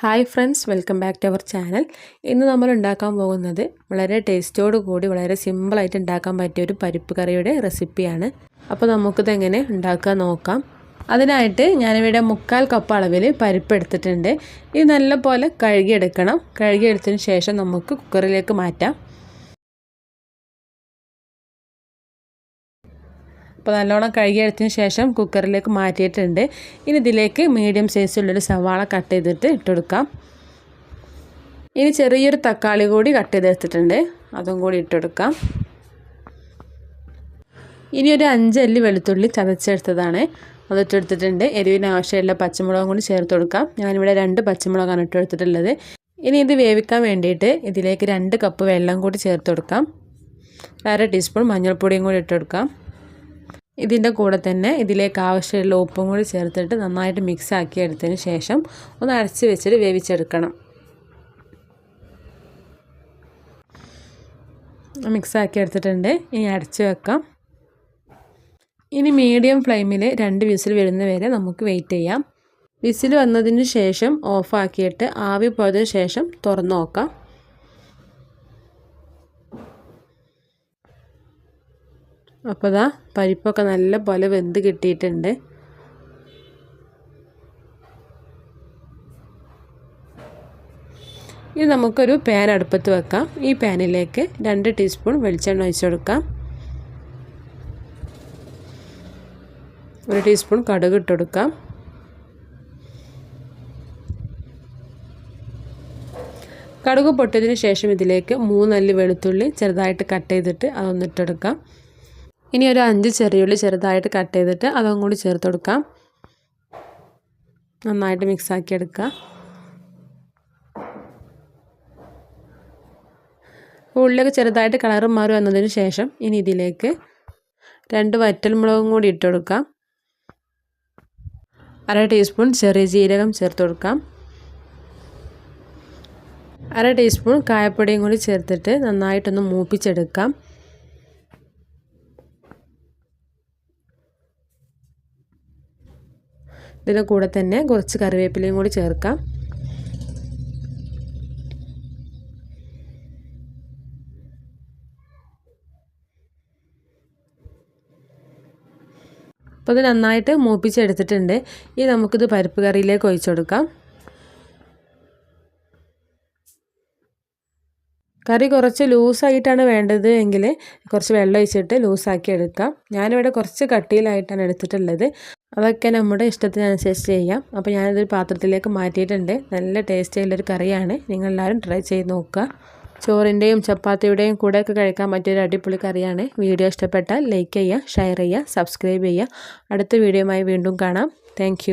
Hi friends, welcome back to our channel. ഇന്ന് നമ്മൾ ഉണ്ടാക്കാൻ പോകുന്നത് വളരെ ടേസ്റ്റോട് കൂടി വളരെ സിമ്പിളായിട്ട് ഉണ്ടാക്കാൻ പറ്റിയ ഒരു പരിപ്പ് കറിയുടെ റെസിപ്പിയാണ്. അപ്പോൾ നമുക്കിത് എങ്ങനെ ഉണ്ടാക്കാൻ നോക്കാം. അതിനായിട്ട് ഞാനിവിടെ 3/4 കപ്പ് അളവിൽ പരിപ്പ് എടുത്തിട്ടുണ്ട്. ഇത് നല്ലപോലെ കഴുകിയെടുക്കണം. കഴുകിയെടുത്തതിന് ശേഷം നമുക്ക് കുക്കറിലേക്ക് മാറ്റാം. അപ്പോൾ നല്ലോണം കഴുകിയെടുത്തതിന് ശേഷം കുക്കറിലേക്ക് മാറ്റിയിട്ടുണ്ട്. ഇനി ഇതിലേക്ക് മീഡിയം സൈസിലുള്ളൊരു സവാള കട്ട് ചെയ്തിട്ട് ഇട്ടുകൊടുക്കാം. ഇനി ചെറിയൊരു തക്കാളി കൂടി കട്ട് ചെയ്തെടുത്തിട്ടുണ്ട്, അതും കൂടി ഇട്ടുകൊടുക്കാം. ഇനി ഒരു 5 അല്ലി വെളുത്തുള്ളി ചതച്ചെടുത്തതാണ്, അതിട്ടെടുത്തിട്ടുണ്ട്. എരിവിന് ആവശ്യമുള്ള പച്ചമുളകും കൂടി ചേർത്ത് കൊടുക്കാം. ഞാനിവിടെ 2 പച്ചമുളകാണ് ഇട്ടെടുത്തിട്ടുള്ളത്. ഇനി ഇത് വേവിക്കാൻ വേണ്ടിയിട്ട് ഇതിലേക്ക് 2 കപ്പ് വെള്ളം കൂടി ചേർത്ത് കൊടുക്കാം. 1/2 ടീസ്പൂൺ മഞ്ഞൾപ്പൊടിയും കൂടി ഇട്ടുകൊടുക്കാം. ഇതിൻ്റെ കൂടെ തന്നെ ഇതിലേക്ക് ആവശ്യമുള്ള ഉപ്പും കൂടി ചേർത്തിട്ട് നന്നായിട്ട് മിക്സ് ആക്കി എടുത്തതിന് ശേഷം ഒന്ന് അടച്ച് വെച്ചിട്ട് വേവിച്ചെടുക്കണം. മിക്സ് ആക്കി എടുത്തിട്ടുണ്ട്. ഇനി അടച്ച് വെക്കാം. ഇനി മീഡിയം ഫ്ലെയിമിൽ 2 വിസിൽ വരുന്ന വരെ നമുക്ക് വെയിറ്റ് ചെയ്യാം. വിസിൽ വന്നതിന് ശേഷം ഓഫാക്കിയിട്ട് ആവി പോയതിന് ശേഷം തുറന്ന് നോക്കാം. അപ്പോൾ ദാ പരിപ്പൊക്കെ നല്ല പോലെ വെന്ത് കിട്ടിയിട്ടുണ്ട്. ഇനി നമുക്കൊരു പാൻ അടുപ്പത്ത് വെക്കാം. ഈ പാനിലേക്ക് 2 ടീസ്പൂൺ വെളിച്ചെണ്ണ ഒഴിച്ച് കൊടുക്കാം. 1 ടീസ്പൂൺ കടുക് ഇട്ട് കൊടുക്കാം. കടുക് പൊട്ടിയതിന് ശേഷം ഇതിലേക്ക് 3 അല്ലി വെളുത്തുള്ളി ചെറുതായിട്ട് കട്ട് ചെയ്തിട്ട് അതൊന്ന് ഇട്ടെടുക്കാം. ഇനി ഒരു 5 ചെറിയുള്ളി ചെറുതായിട്ട് കട്ട് ചെയ്തിട്ട് അതും കൂടി ചേർത്ത് കൊടുക്കാം. നന്നായിട്ട് മിക്സാക്കി എടുക്കുക. ഉള്ളിയൊക്കെ ചെറുതായിട്ട് കളറ് മാറി വന്നതിന് ശേഷം ഇനി ഇതിലേക്ക് 2 വറ്റൽമുളകും കൂടി ഇട്ട് കൊടുക്കാം. 1/2 ടീസ്പൂൺ ചെറിയ ജീരകം ചേർത്ത് കൊടുക്കാം. 1/2 ടീസ്പൂൺ കായപ്പൊടിയും കൂടി ചേർത്തിട്ട് നന്നായിട്ടൊന്ന് മൂപ്പിച്ചെടുക്കാം. ഇതിൻ്റെ കൂടെ തന്നെ കുറച്ച് കറിവേപ്പിലയും കൂടി ചേർക്കാം. അപ്പോൾ ഇത് നന്നായിട്ട് മൂപ്പിച്ചെടുത്തിട്ടുണ്ട്. ഇനി നമുക്കിത് പരിപ്പ് കറിയിലേക്ക് ഒഴിച്ചു കൊടുക്കാം. കറി കുറച്ച് ലൂസായിട്ടാണ് വേണ്ടത് എങ്കിൽ കുറച്ച് വെള്ളം ഒഴിച്ചിട്ട് ലൂസാക്കി എടുക്കാം. ഞാനിവിടെ കുറച്ച് കട്ടിയിലായിട്ടാണ് എടുത്തിട്ടുള്ളത്. അതൊക്കെ നമ്മുടെ ഇഷ്ടത്തിനനുസരിച്ച് ചെയ്യാം. അപ്പോൾ ഞാനിതൊരു പാത്രത്തിലേക്ക് മാറ്റിയിട്ടുണ്ട്. നല്ല ടേസ്റ്റ് ഉള്ളൊരു കറിയാണ്. നിങ്ങളെല്ലാവരും ട്രൈ ചെയ്ത് നോക്കുക. ചോറിൻ്റെയും ചപ്പാത്തിയുടെയും കൂടെയൊക്കെ കഴിക്കാൻ പറ്റിയൊരു അടിപൊളി കറിയാണ്. വീഡിയോ ഇഷ്ടപ്പെട്ടാൽ ലൈക്ക് ചെയ്യുക, ഷെയർ ചെയ്യുക, സബ്സ്ക്രൈബ് ചെയ്യുക. അടുത്ത വീഡിയോയുമായി വീണ്ടും കാണാം. താങ്ക്